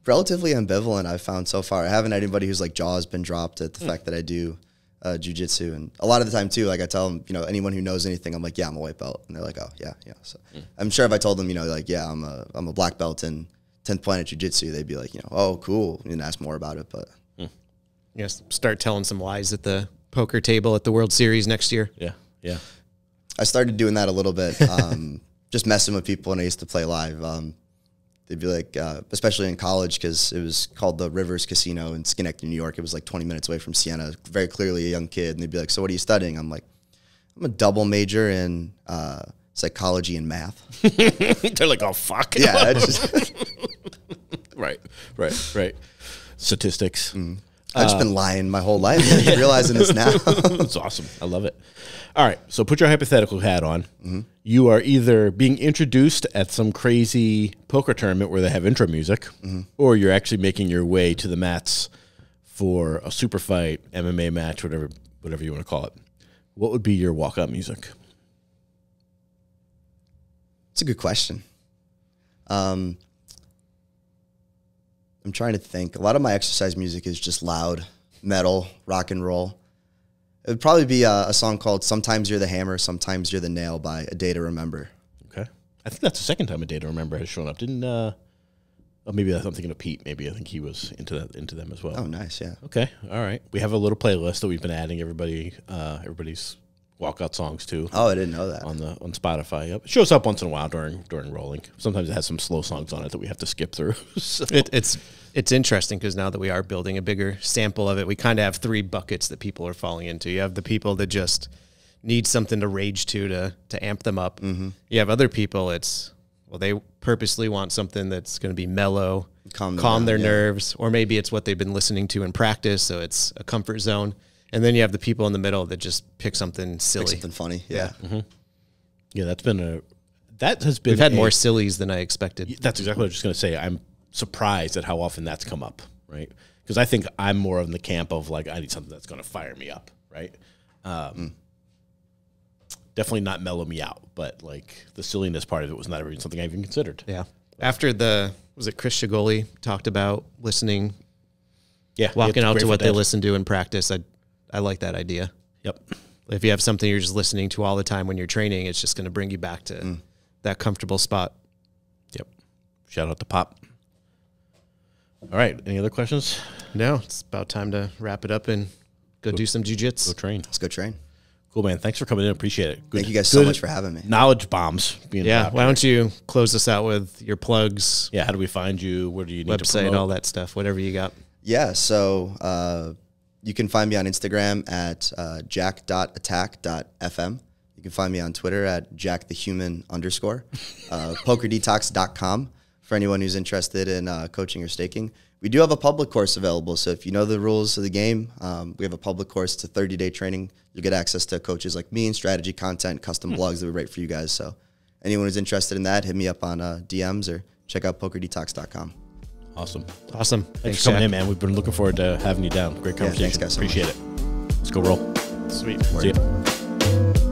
relatively ambivalent, I've found so far. I haven't had anybody who's like jaw has been dropped at the fact that I do jiu-jitsu. And a lot of the time too, like I tell them, anyone who knows anything, I'm like, yeah, I'm a white belt. And they're like, oh yeah. So I'm sure if I told them, like, yeah, I'm a black belt in 10th Planet Jiu-Jitsu, they'd be like, oh, cool, and ask more about it. But yes, start telling some lies at the poker table at the World Series next year. Yeah. I started doing that a little bit, just messing with people when I used to play live. They'd be like, especially in college, because it was called the Rivers Casino in Schenectady, New York. It was like 20 minutes away from Siena, very clearly a young kid. And they'd be like, so what are you studying? I'm like, I'm a double major in psychology and math. They're like, oh, fuck. Yeah. Just Right. Statistics. I've just been lying my whole life. I'm realizing this now. That's awesome. I love it. All right. So put your hypothetical hat on. You are either being introduced at some crazy poker tournament where they have intro music, or you're actually making your way to the mats for a super fight, MMA match, whatever you want to call it. What would be your walkout music? It's a good question. I'm trying to think. A lot of my exercise music is just loud, metal, rock and roll. It would probably be a song called Sometimes You're the Hammer, Sometimes You're the Nail by A Day to Remember. Okay. I think that's the second time A Day to Remember has shown up. Didn't, oh, maybe I'm thinking of Pete. Maybe I think he was into them as well. Oh, nice, yeah. Okay, all right. We have a little playlist that we've been adding everybody's walkout songs to. Oh, I didn't know that. On Spotify. Yep. It shows up once in a while during rolling. Sometimes it has some slow songs on it that we have to skip through. So. It's interesting because now that we are building a bigger sample of it, we kind of have three buckets that people are falling into. You have the people that just need something to rage to amp them up. You have other people, they purposely want something that's going to be mellow, calm their nerves, or maybe it's what they've been listening to in practice, so it's a comfort zone. And then you have the people in the middle that just pick something silly. Pick something funny, yeah. Yeah, We've had more sillies than I expected. That's exactly what I was just going to say. I'm surprised at how often that's come up, right? Because I think I'm more in the camp of like, I need something that's going to fire me up, right? Definitely not mellow me out, but like the silliness part of it was not even something I even considered. Yeah. After was it Chris Shigoli talked about listening, walking out to what they listen to in practice, I like that idea. Yep. If you have something you're just listening to all the time when you're training, it's just going to bring you back to that comfortable spot. Yep. Shout out to Pop. All right. Any other questions? No, it's about time to wrap it up and go do some jiu-jitsu. Go train. Let's go train. Cool, man. Thanks for coming in. Appreciate it. Thank you guys so much for having me. Knowledge bombs being dropped. Why don't you close us out with your plugs? Yeah. How do we find you? Where do you need to website, promote? all that stuff, whatever you got. Yeah. So, you can find me on Instagram at jack.attack.fm. You can find me on Twitter at jackthehuman_. Pokerdetox.com for anyone who's interested in coaching or staking. We do have a public course available, so if you know the rules of the game, we have a public course. It's a 30-day training. You'll get access to coaches like me and strategy content, custom blogs that we write for you guys. So anyone who's interested in that, hit me up on DMs or check out pokerdetox.com. Awesome. Thanks for coming in, man. We've been looking forward to having you down. Great conversation. Thanks, guys. Appreciate it. Let's go roll. Sweet. See ya.